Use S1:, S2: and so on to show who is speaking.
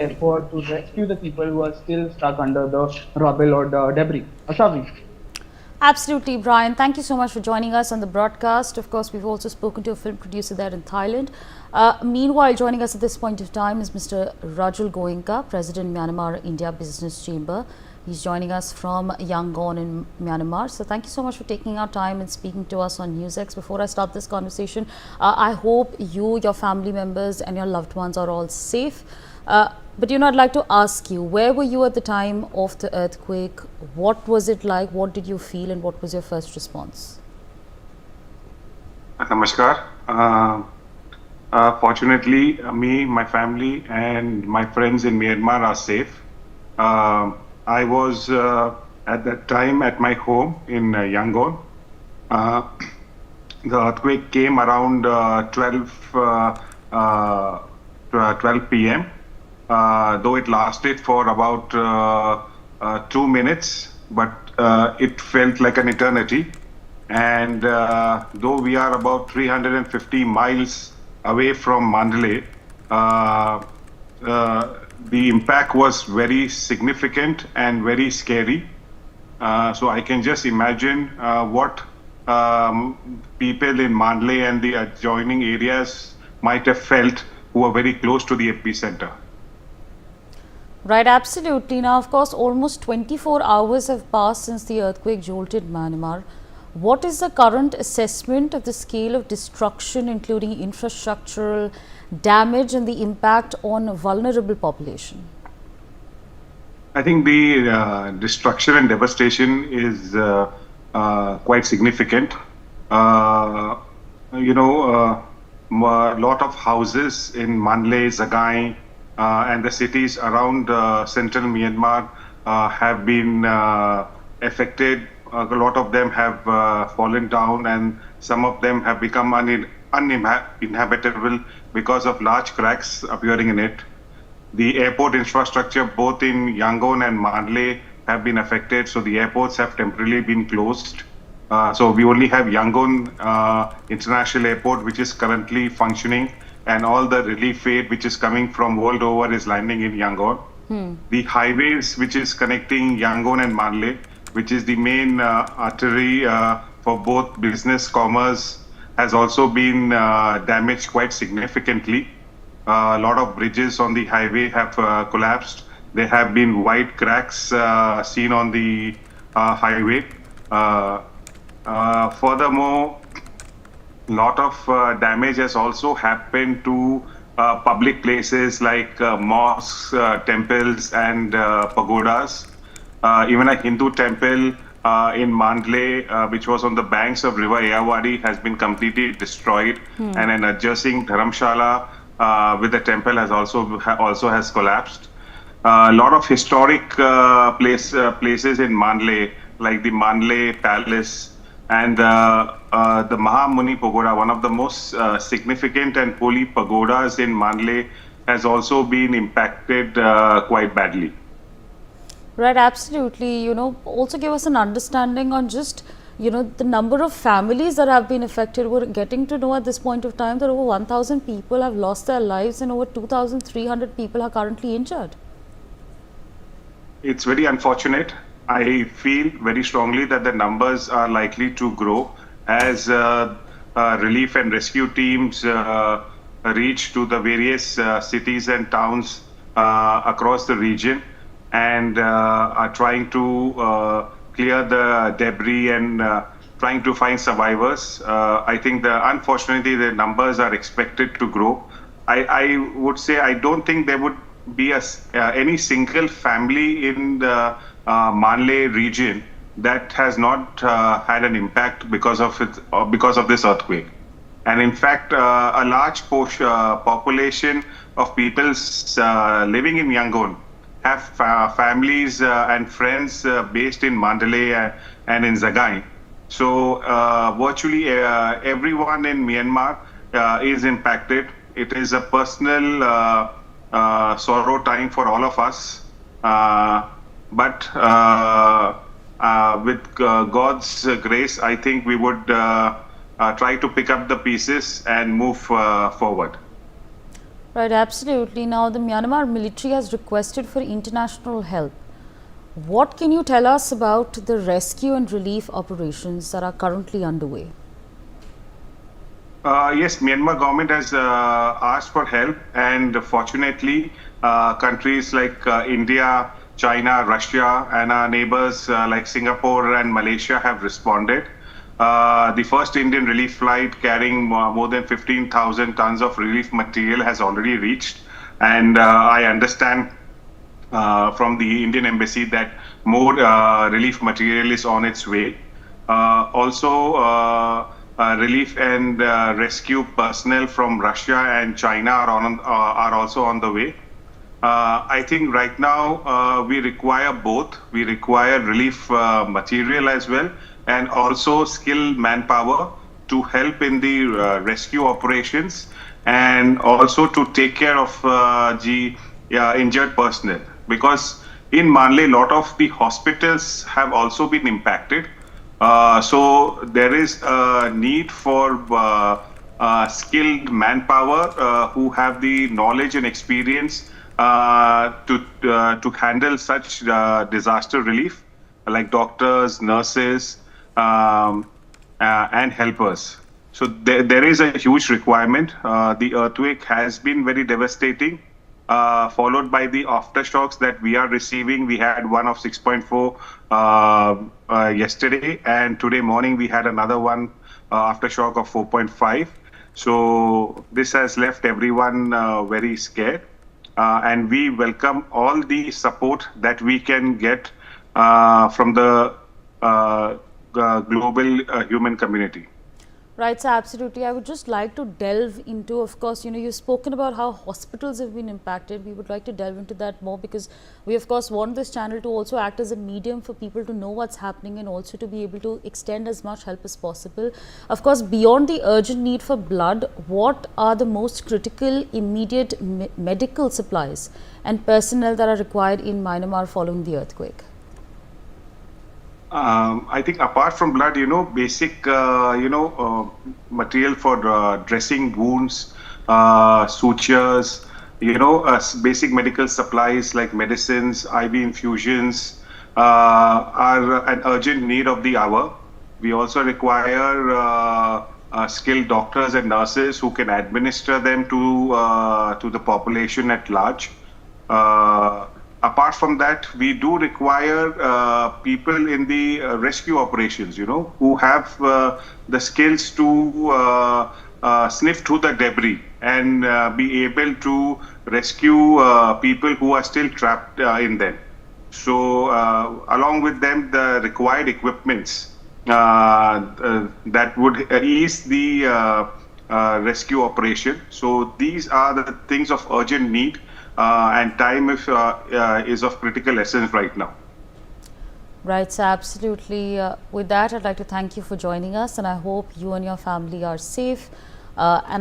S1: effort to rescue the people who are still stuck under the rubble or the debris. Ashavi.
S2: Absolutely, Brian. Thank you so much for joining us on the broadcast. Of course, we've also spoken to a film producer there in Thailand. Meanwhile, joining us at this point of time is Mr. Rajul Goenka, President, Myanmar India Business Chamber. He's joining us from Yangon in Myanmar. So thank you so much for taking our time and speaking to us on NewsX. Before I start this conversation, I hope you, your family members and your loved ones are all safe. But I'd like to ask you, where were you at the time of the earthquake? What was it like? What did you feel? And what was your first response?
S3: Namaskar. Fortunately, me, my family, and my friends in Myanmar are safe. I was at that time at my home in Yangon. The earthquake came around 12 p.m. Though it lasted for about 2 minutes, but it felt like an eternity. And though we are about 350 miles away from Mandalay, the impact was very significant and very scary. So I can just imagine what people in Mandalay and the adjoining areas might have felt who are very close to the epicenter.
S2: Right, absolutely. Now, of course, almost 24 hours have passed since the earthquake jolted Myanmar. What is the current assessment of the scale of destruction, including infrastructural damage and the impact on a vulnerable population?
S3: I think the destruction and devastation is quite significant. A lot of houses in Mandalay, Zagai, and the cities around central Myanmar have been affected. A lot of them have fallen down, and some of them have become uninhabitable because of large cracks appearing in it. The airport infrastructure both in Yangon and Mandalay have been affected, so the airports have temporarily been closed. So we only have Yangon International Airport, which is currently functioning, and all the relief aid which is coming from world over is landing in Yangon. The highways which is connecting Yangon and Mandalay, which is the main artery for both business, commerce, has also been damaged quite significantly. A lot of bridges on the highway have collapsed. There have been wide cracks seen on the highway. Furthermore, a lot of damage has also happened to public places like mosques, temples, and pagodas. Even a Hindu temple in Mandalay, which was on the banks of River Ayawadi, has been completely destroyed, and an adjacent Dharamshala with the temple has also has collapsed. A lot of historic places in Mandalay, like the Mandalay Palace and the Mahamuni Pagoda, one of the most significant and holy pagodas in Mandalay, has also been impacted quite badly.
S2: Right, absolutely. Also give us an understanding on just, the number of families that have been affected. We're getting to know at this point of time that over 1,000 people have lost their lives and over 2,300 people are currently injured.
S3: It's very unfortunate. I feel very strongly that the numbers are likely to grow as relief and rescue teams reach to the various cities and towns across the region and are trying to clear the debris and trying to find survivors. I think unfortunately the numbers are expected to grow. I would say I don't think there would be any single family in the Mandalay region that has not had an impact because of this earthquake. And in fact, a large population of people living in Yangon have families and friends based in Mandalay and in Zagai. So virtually everyone in Myanmar is impacted. It is a personal sorrow time for all of us. But with God's grace, I think we would try to pick up the pieces and move forward.
S2: Right, absolutely. Now, the Myanmar military has requested for international help. What can you tell us about the rescue and relief operations that are currently underway?
S3: Yes, Myanmar government has asked for help, and fortunately, countries like India, China, Russia, and our neighbors like Singapore and Malaysia have responded. The first Indian relief flight carrying more than 15,000 tons of relief material has already reached, and I understand from the Indian embassy that more relief material is on its way. Relief and rescue personnel from Russia and China are also on the way. I think right now we require both. We require relief material as well, and also skilled manpower to help in the rescue operations, and also to take care of the injured personnel. Because in Manle, a lot of the hospitals have also been impacted. So there is a need for skilled manpower who have the knowledge and experience to handle such disaster relief, like doctors, nurses, and helpers. So there is a huge requirement. The earthquake has been very devastating, followed by the aftershocks that we are receiving. We had one of 6.4 yesterday, and today morning we had another one aftershock of 4.5. So this has left everyone very scared, and we welcome all the support that we can get from the global human community.
S2: Right, so absolutely. I would just like to delve into, of course, you've spoken about how hospitals have been impacted. We would like to delve into that more because we, of course, want this channel to also act as a medium for people to know what's happening and also to be able to extend as much help as possible. Of course, beyond the urgent need for blood, what are the most critical, immediate medical supplies and personnel that are required in Myanmar following the earthquake?
S3: I think apart from blood, basic, material for dressing wounds, sutures, basic medical supplies like medicines, IV infusions are an urgent need of the hour. We also require skilled doctors and nurses who can administer them to the population at large. Apart from that, we do require people in the rescue operations, who have the skills to sniff through the debris and be able to rescue people who are still trapped in them. So, along with them, the required equipments that would ease the rescue operation. So, these are the things of urgent need. And time is of critical essence right now.
S2: Right, so absolutely. With that, I'd like to thank you for joining us, and I hope you and your family are safe. And